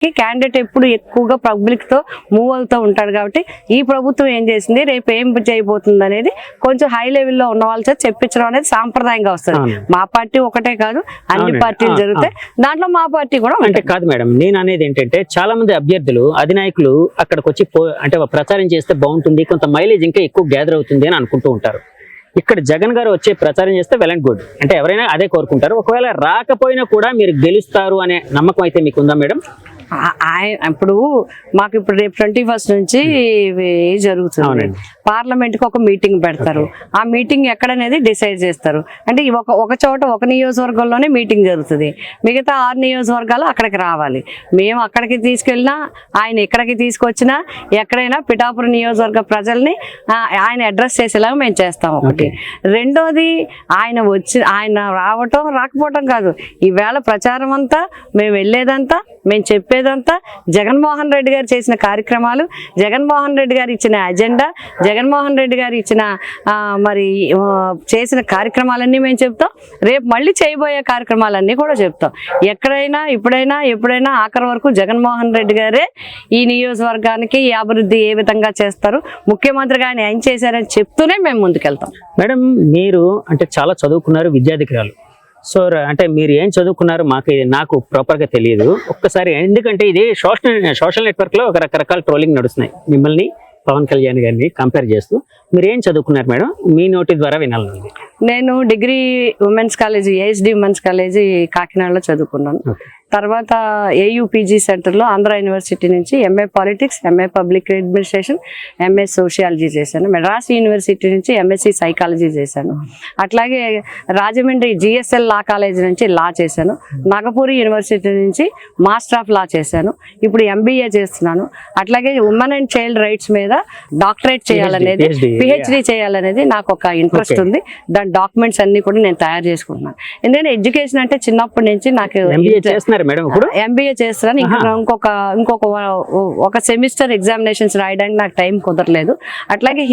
Candidate ఎప్పుడు ఎక్కువగా public తో మూవ్ అవుతూ ఉంటాడు కాబట్టి ఈ ప్రభుత్వం ఏం చేసింది, రేపు ఏం చేయబోతుంది అనేది కొంచెం హై లెవెల్లో ఉన్న వాళ్ళతో చెప్పించడం అనేది సాంప్రదాయంగా వస్తుంది. మా పార్టీ ఒకటే కాదు, అన్ని పార్టీలు జరుగుతాయి, దాంట్లో మా పార్టీ కూడా అంటే కాదు మేడం. నేను అనేది ఏంటంటే చాలా మంది అభ్యర్థులు అధినాయకులు అక్కడికి వచ్చి అంటే ప్రచారం చేస్తే బాగుంటుంది, కొంత మైలేజ్ ఇంకా ఎక్కువ గ్యాదర్ అవుతుంది అని అనుకుంటూ ఉంటారు. ఇక్కడ జగన్ గారు వచ్చే ప్రచారం చేస్తే వెల్ అండ్ గుడ్, అంటే ఎవరైనా అదే కోరుకుంటారు. ఒకవేళ రాకపోయినా కూడా మీరు గెలుస్తారు అనే నమ్మకం అయితే మీకు ఉందా మేడం? ఇప్పుడు మాకు ఇప్పుడు రేపు 21 నుంచి జరుగుతుంది. పార్లమెంట్ కి ఒక మీటింగ్ పెడతారు. ఆ మీటింగ్ ఎక్కడనేది డిసైడ్ చేస్తారు. అంటే ఒక చోట ఒక నియోజకవర్గంలోనే మీటింగ్ జరుగుతుంది, మిగతా 6 నియోజకవర్గాలు అక్కడికి రావాలి. మేము అక్కడికి తీసుకెళ్ళినా, ఆయన ఇక్కడికి తీసుకొచ్చినా, ఎక్కడైనా పిఠాపురం నియోజకవర్గ ప్రజల్ని ఆయన అడ్రస్ చేసేలాగా మేము చేస్తాం. ఒకటి. రెండోది, ఆయన రావటం రాకపోవటం కాదు, ఈవేళ ప్రచారం అంతా మేము వెళ్ళేదంతా, మేము చెప్పేదంతా జగన్మోహన్ రెడ్డి గారు చేసిన కార్యక్రమాలు, జగన్మోహన్ రెడ్డి గారు ఇచ్చిన అజెండా, జగన్మోహన్ రెడ్డి గారు ఇచ్చిన మరి చేసిన కార్యక్రమాలన్నీ మేము చెప్తాం. రేపు మళ్ళీ చేయబోయే కార్యక్రమాలన్నీ కూడా చెప్తాం. ఎక్కడైనా ఎప్పుడైనా ఆఖరి వరకు జగన్మోహన్ రెడ్డి గారే ఈ నియోజకవర్గానికి ఈ అభివృద్ధి ఏ విధంగా చేస్తారు, ముఖ్యమంత్రి గారిని ఏం చేశారని చెప్తూనే మేము ముందుకెళ్తాం. మేడం, మీరు అంటే చాలా చదువుకున్నారు, విద్యాధికారులు. సో అంటే మీరు ఏం చదువుకున్నారు నాకు ప్రాపర్గా తెలియదు. ఒక్కసారి, ఎందుకంటే ఇది సోషల్ నెట్వర్క్ లో ఒక రకరకాల ట్రోలింగ్ నడుస్తున్నాయి మిమ్మల్ని పవన్ కళ్యాణ్ గారిని కంపేర్ చేస్తూ. మీరు ఏం చదువుకున్నారు మేడం? మీ నోటి ద్వారా వినాలండి. నేను degree women's college, ASD women's college కాకినాడలో చదువుకున్నాను. తర్వాత ఏయుపీజీ సెంటర్లో ఆంధ్ర యూనివర్సిటీ నుంచి MA politics, MA public administration, MA sociology చేశాను. మెడ్రాస్ యూనివర్సిటీ నుంచి ఎంఎస్సి సైకాలజీ చేశాను. అట్లాగే రాజమండ్రి జిఎస్ఎల్ లా కాలేజీ నుంచి లా చేశాను. నాగపూర్ యూనివర్సిటీ నుంచి మాస్టర్ ఆఫ్ లా చేశాను. ఇప్పుడు ఎంబీఏ చేస్తున్నాను. అట్లాగే ఉమెన్ అండ్ చైల్డ్ రైట్స్ మీద డాక్టరేట్ చేయాలనేది, పిహెచ్డి చేయాలనేది నాకు ఒక ఇంట్రెస్ట్ ఉంది. దాని డాక్యుమెంట్స్ అన్ని కూడా నేను తయారు చేసుకుంటున్నాను. ఎందుకంటే ఎడ్యుకేషన్ అంటే చిన్నప్పటి నుంచి నాకు ఎంబీఏ చేస్తున్నాను. ఇంకొక సెమిస్టర్ ఎగ్జామినేషన్స్ రాయడానికి నాకు టైం కుదరలేదు. అట్లాగే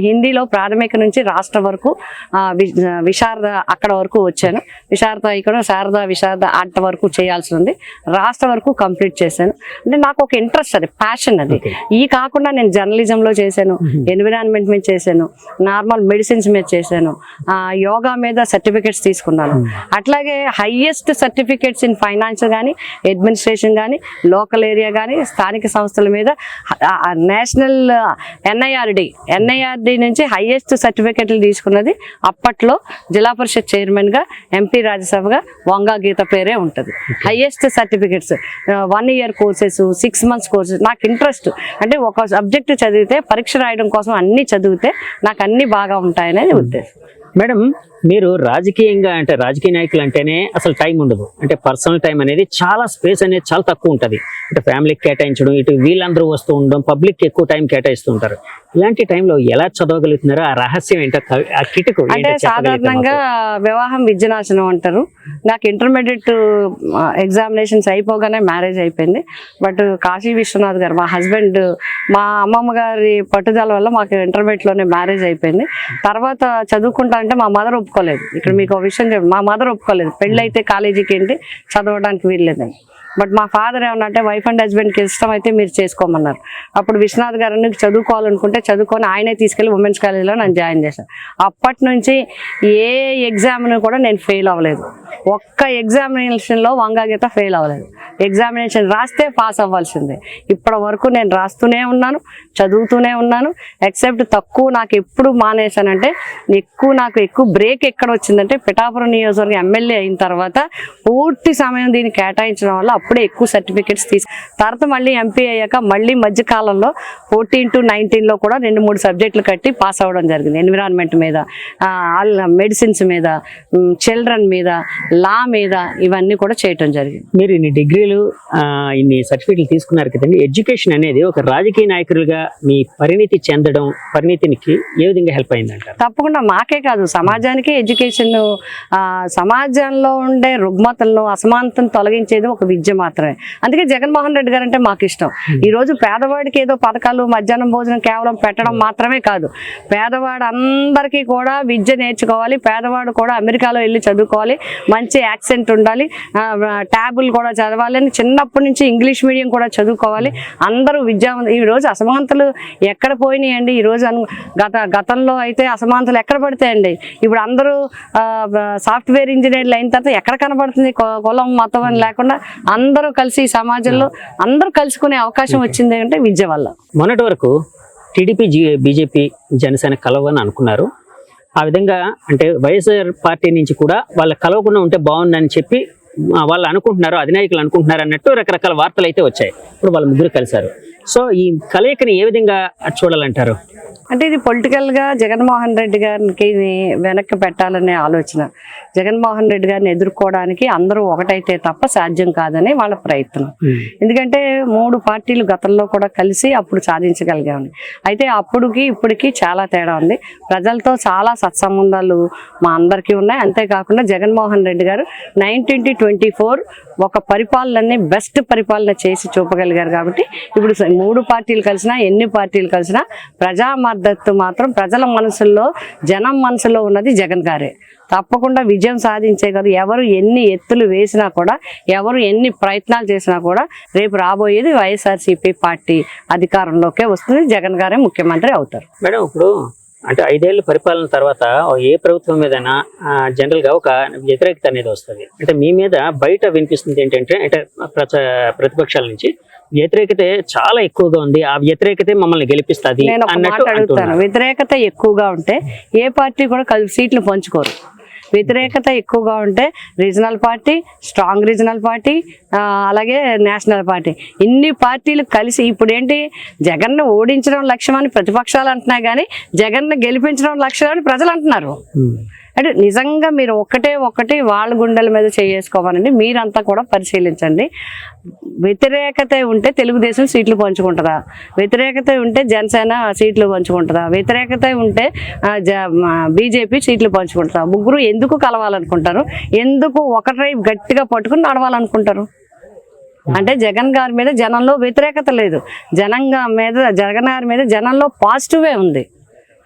హిందీలో ప్రాథమిక నుంచి రాష్ట్ర వరకు విశారద అక్కడ వరకు వచ్చాను. విశారద ఇక్కడ శారద విశారద అంత వరకు చేయాల్సి ఉంది. రాష్ట్ర వరకు కంప్లీట్ చేశాను. అంటే నాకు ఒక ఇంట్రెస్ట్, అది ప్యాషన్. అది ఈ కాకుండా నేను జర్నలిజంలో చేశాను, ఎన్విరాన్మెంట్ మీద చేశాను, నార్మల్ మెడిసిన్స్ మీద చేశాను, యోగా మీద సర్టిఫికెట్స్ తీసుకున్నాను. అట్లాగే హైయెస్ట్ సర్టిఫికెట్స్ ఇన్ ఫైనాన్స్ కానీ, అడ్మినిస్ట్రేషన్ కానీ, లోకల్ ఏరియా కానీ, స్థానిక సంస్థల మీద నేషనల్ ఎన్ఐఆర్డి నుంచి హైయెస్ట్ సర్టిఫికెట్లు తీసుకున్నది అప్పట్లో జిల్లా పరిషత్ చైర్మన్ గా, ఎంపీ రాజ్యసభగా వంగా గీత పేరే ఉంటుంది. Highest certificates 1 year courses, 6 months courses. నాకు ఇంట్రెస్ట్, అంటే ఒక సబ్జెక్ట్ చదివితే పరీక్ష రాయడం కోసం అన్ని చదివితే నాకు అన్ని బాగా ఉంటాయనేది ఉద్దేశం. మేడం, మీరు రాజకీయంగా అంటే రాజకీయ నాయకులు అంటేనే అసలు టైం ఉండదు. అంటే పర్సనల్ టైం అనేది చాలా, స్పేస్ అనేది చాలా తక్కువ ఉంటుంది. అంటే ఫ్యామిలీకి కేటాయించడం, ఇటు వీళ్ళందరూ వస్తూ ఉండడం, పబ్లిక్ ఎక్కువ టైం కేటాయిస్తూ ఉంటారు. ఇలాంటి టైంలో ఎలా చదవగలుగుతున్నారో, ఆ రహస్యం ఏంటో, ఆ కిటుకు అంటే సాధారణంగా వివాహం విద్యనాశనం అంటారు. నాకు ఇంటర్మీడియట్ ఎగ్జామినేషన్స్ అయిపోగానే మ్యారేజ్ అయిపోయింది. బట్ కాశీ విశ్వనాథ్ గారు, మా హస్బెండ్, మా అమ్మమ్మ గారి పట్టుదల వల్ల మాకు ఇంటర్మీడియట్ లోనే మ్యారేజ్ అయిపోయింది. తర్వాత చదువుకుంటా అంటే మా మదర్ ఒప్పుకోలేదు. ఇక్కడ మీకు ఒక విషయం చెప్పండి, మా మదర్ ఒప్పుకోలేదు. పెళ్ళైతే కాలేజీకి ఏంటి చదవడానికి వీల్లేదని. బట్ మా ఫాదర్ ఏమన్నా అంటే వైఫ్ అండ్ హస్బెండ్కి ఇష్టం అయితే మీరు చేసుకోమన్నారు. అప్పుడు విశ్వనాథ్ గారు నీకు చదువుకోవాలనుకుంటే చదువుకొని ఆయనే తీసుకెళ్ళి ఉమెన్స్ కాలేజీలో నన్ను జాయిన్ చేశాను. అప్పటి నుంచి ఏ ఎగ్జామ్ను కూడా నేను ఫెయిల్ అవ్వలేదు. ఒక్క ఎగ్జామినేషన్లో వంగా గీత ఫెయిల్ అవ్వలేదు. ఎగ్జామినేషన్ రాస్తే పాస్ అవ్వాల్సిందే. ఇప్పటి వరకు నేను రాస్తూనే ఉన్నాను, చదువుతూనే ఉన్నాను. ఎక్సెప్ట్ తక్కువ నాకు ఎప్పుడు మానేశానంటే, నాకు ఎక్కువ బ్రేక్ ఎక్కడ వచ్చిందంటే, పిఠాపురం నియోజకవర్గం ఎమ్మెల్యే అయిన తర్వాత పూర్తి సమయం దీన్ని కేటాయించడం వల్ల అప్పుడే ఎక్కువ సర్టిఫికెట్స్ తర్వాత మళ్ళీ ఎంపీ అయ్యాక మళ్ళీ మధ్యకాలంలో 14 to 19లో కూడా 2-3 సబ్జెక్టులు కట్టి పాస్ అవ్వడం జరిగింది. ఎన్విరాన్మెంట్ మీద, మెడిసిన్స్ మీద, చిల్డ్రన్ మీద, లా మీద, ఇవన్నీ కూడా చేయటం జరిగింది. మీరు ఇన్ని డిగ్రీలు, ఇన్ని సర్టిఫికెట్లు తీసుకున్నారు కదండి. ఎడ్యుకేషన్ అనేది ఒక రాజకీయ నాయకులుగా మీ పరిణితి చెందడం, పరిణితికి ఏ విధంగా హెల్ప్ అయిందంటారు? తప్పకుండా మాకే కాదు, సమాజానికి ఎడ్యుకేషన్, సమాజంలో ఉండే రుగ్మతలను, అసమానతను తొలగించేది ఒక విద్య వ్యక్తులు మాత్రమే. అందుకే జగన్మోహన్ రెడ్డి గారు అంటే మాకు ఇష్టం. ఈ రోజు పేదవాడికి ఏదో పథకాలు, మధ్యాహ్నం భోజనం కేవలం పెట్టడం మాత్రమే కాదు, పేదవాడు అందరికీ కూడా విద్య నేర్చుకోవాలి, పేదవాడు కూడా అమెరికాలో వెళ్ళి చదువుకోవాలి, మంచి యాక్సెంట్ ఉండాలి, ట్యాబులు కూడా చదవాలి అని చిన్నప్పటి నుంచి ఇంగ్లీష్ మీడియం కూడా చదువుకోవాలి, అందరూ విద్యావంతులు. ఈ రోజు అసమానతలు ఎక్కడ పోయినాయండి? ఈ రోజు గతంలో అయితే అసమానతలు ఎక్కడ పడతాయండి? ఇప్పుడు అందరూ సాఫ్ట్వేర్ ఇంజనీర్లు అయిన తర్వాత ఎక్కడ కనబడుతుంది? కులం మతం అని లేకుండా అందరూ కలిసి ఈ సమాజంలో అందరూ కలుసుకునే అవకాశం వచ్చింది అంటే విద్య వల్ల. మొన్నటి వరకు టీడీపీ, బీజేపీ, జనసేన కలవని అనుకున్నారు. ఆ విధంగా అంటే వైఎస్ఆర్ పార్టీ నుంచి కూడా వాళ్ళ కలవకుండా ఉంటే బాగుందని చెప్పి వాళ్ళు అనుకుంటున్నారు, అధినాయకులు అనుకుంటున్నారు అన్నట్టు రకరకాల వార్తలు అయితే వచ్చాయి. ఇప్పుడు వాళ్ళ ముగ్గురు కలిశారు. సో ఈ కలయికని ఏ విధంగా చూడాలంటారు? అంటే ఇది పొలిటికల్ గా జగన్మోహన్ రెడ్డి గారికి వెనక్కి పెట్టాలనే ఆలోచన. జగన్మోహన్ రెడ్డి గారిని ఎదుర్కోవడానికి అందరూ ఒకటైతే తప్ప సాధ్యం కాదని వాళ్ళ ప్రయత్నం. ఎందుకంటే 3 పార్టీలు గతంలో కూడా కలిసి అప్పుడు సాధించగలిగాము. అయితే అప్పుడుకి ఇప్పటికి చాలా తేడా ఉంది. ప్రజలతో చాలా సత్సంబంధాలు మా అందరికీ ఉన్నాయి. అంతేకాకుండా జగన్మోహన్ రెడ్డి గారు 1924 ఒక పరిపాలనని బెస్ట్ పరిపాలన చేసి చూపగలిగారు. కాబట్టి ఇప్పుడు 3 పార్టీలు కలిసినా, ఎన్ని పార్టీలు కలిసినా ప్రజా మద్దతు మాత్రం ప్రజల మనసుల్లో, జనం మనసులో ఉన్నది జగన్ గారే. తప్పకుండా విజయం సాధించేయగలరు. ఎవరు ఎన్ని ఎత్తులు వేసినా కూడా, ఎవరు ఎన్ని ప్రయత్నాలు చేసినా కూడా రేపు రాబోయేది వైఎస్ఆర్సీపీ పార్టీ అధికారంలోకే వస్తుంది. జగన్ గారే ముఖ్యమంత్రి అవుతారు. మేడం, ఇప్పుడు అంటే 5 ఏళ్ళ పరిపాలన తర్వాత ఏ ప్రభుత్వం మీదైనా జనరల్ గా ఒక వ్యతిరేకత అనేది వస్తుంది. అంటే మీ మీద బయట వినిపిస్తుంది ఏంటంటే, అంటే ప్రతిపక్షాల నుంచి వ్యతిరేకత చాలా ఎక్కువగా ఉంది, ఆ వ్యతిరేకత మమ్మల్ని గెలిపిస్తుంది అన్నట్టు అడుగుతాను. వ్యతిరేకత ఎక్కువగా ఉంటే ఏ పార్టీ కూడా సీట్లు పంచుకోరు. వ్యతిరేకత ఎక్కువగా ఉంటే regional party, strong regional party, అలాగే నేషనల్ పార్టీ, ఇన్ని పార్టీలు కలిసి ఇప్పుడు ఏంటి, జగన్ను ఓడించడం లక్ష్యం అని ప్రతిపక్షాలు అంటున్నాయి, కానీ జగన్ను గెలిపించడం లక్ష్యం అని ప్రజలు అంటున్నారు. అంటే నిజంగా మీరు ఒక్కటి వాళ్ళ గుండెల మీద చేసుకోవాలండి. మీరంతా కూడా పరిశీలించండి. వ్యతిరేకత ఉంటే తెలుగుదేశం సీట్లు పంచుకుంటుందా? వ్యతిరేకత ఉంటే జనసేన సీట్లు పంచుకుంటుందా? వ్యతిరేకత ఉంటే బీజేపీ సీట్లు పంచుకుంటుందా? ముగ్గురు ఎందుకు కలవాలనుకుంటారు? ఎందుకు ఒకటై గట్టిగా పట్టుకుని నడవాలనుకుంటారు? అంటే జగన్ గారి మీద జనంలో వ్యతిరేకత లేదు, జగన్ గారి మీద జనంలో పాజిటివే ఉంది.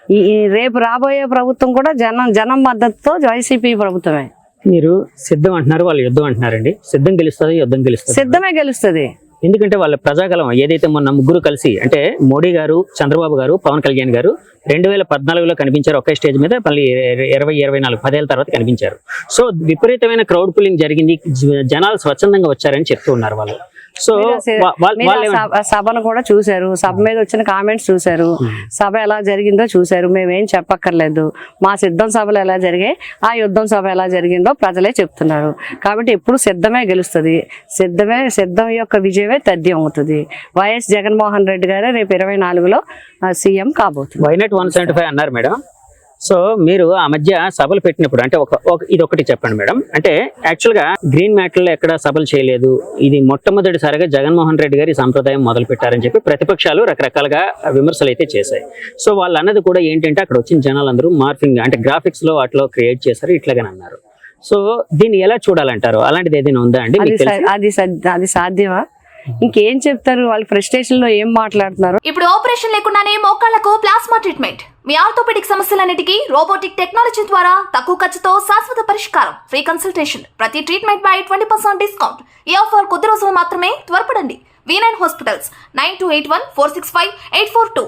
ఈ రేపు రాబోయే ప్రభుత్వం కూడా జనం మద్దతుతో వైసీపీ ప్రభుత్వమే. మీరు సిద్ధం అంటున్నారు, వాళ్ళు యుద్ధం అంటున్నారండి. సిద్ధం గెలుస్తుంది, యుద్ధం గెలుస్తుంది? సిద్ధమే గెలుస్తుంది. ఎందుకంటే వాళ్ళ ప్రజాగలం ఏదైతే మొన్న ముగ్గురు కలిసి, అంటే మోడీ గారు, చంద్రబాబు గారు, పవన్ కళ్యాణ్ గారు 2014లో కనిపించారు ఒకే స్టేజ్ మీద. మళ్ళీ 2024 10 ఏళ్ళ తర్వాత కనిపించారు. సో విపరీతమైన క్రౌడ్ పుల్లింగ్ జరిగింది, జనాలు స్వచ్ఛందంగా వచ్చారని చెప్తూ ఉన్నారు వాళ్ళు. సో సభను కూడా చూశారు, సభ మీద వచ్చిన కామెంట్స్ చూశారు, సభ ఎలా జరిగిందో చూశారు. మేమేం చెప్పక్కర్లేదు. మా సిద్ధం సభలు ఎలా జరిగాయి, ఆ యుద్ధం సభ ఎలా జరిగిందో ప్రజలే చెప్తున్నారు. కాబట్టి ఎప్పుడు సిద్ధమే గెలుస్తుంది. సిద్ధం యొక్క విజయమే తథ్యం అవుతుంది. వైఎస్ జగన్మోహన్ రెడ్డి గారే రేపు 24లో సీఎం కాబోతుంది. వైనాట్ 175 అన్నారు మేడం. సో మీరు ఆ మధ్య సభలు పెట్టినప్పుడు అంటే ఇది ఒకటి చెప్పండి మేడం. అంటే యాక్చువల్ గా గ్రీన్ మ్యాట్లో ఎక్కడ సభలు చేయలేదు, ఇది మొట్టమొదటిసారిగా జగన్మోహన్ రెడ్డి గారి సంప్రదాయం మొదలు పెట్టారని చెప్పి ప్రతిపక్షాలు రకరకాలుగా విమర్శలు అయితే చేశాయి. సో వాళ్ళు అన్నది కూడా ఏంటంటే, అక్కడ వచ్చిన జనాలందరూ మార్ఫింగ్ అంటే గ్రాఫిక్స్ లో వాటిలో క్రియేట్ చేశారు ఇట్లాగని అన్నారు. సో దీన్ని ఎలా చూడాలంటారు? అలాంటిది ఏదైనా ఉందా అండి? అది సాధ్యమా? ఇంకేం చెప్తారు? వాళ్ళు ఫ్రస్ట్రేషన్ లో ఏం మాట్లాడుతున్నారు? ఇప్పుడు ఆపరేషన్ లేకుండానే మోకాళ్లకు ప్లాస్మా ట్రీట్మెంట్, మీ ఆర్థోపెడిక్ సమస్యలన్నిటికీ రోబోటిక్ టెక్నాలజీ ద్వారా తక్కువ ఖర్చుతో శాశ్వత పరిష్కారం, ఫ్రీ కన్సల్టేషన్, ప్రతి ట్రీట్మెంట్ పై 20% డిస్కౌంట్. ఈ ఆఫర్ కొద్ది రోజులు మాత్రమే, త్వరపడండి. V9 hospitals 9281465842.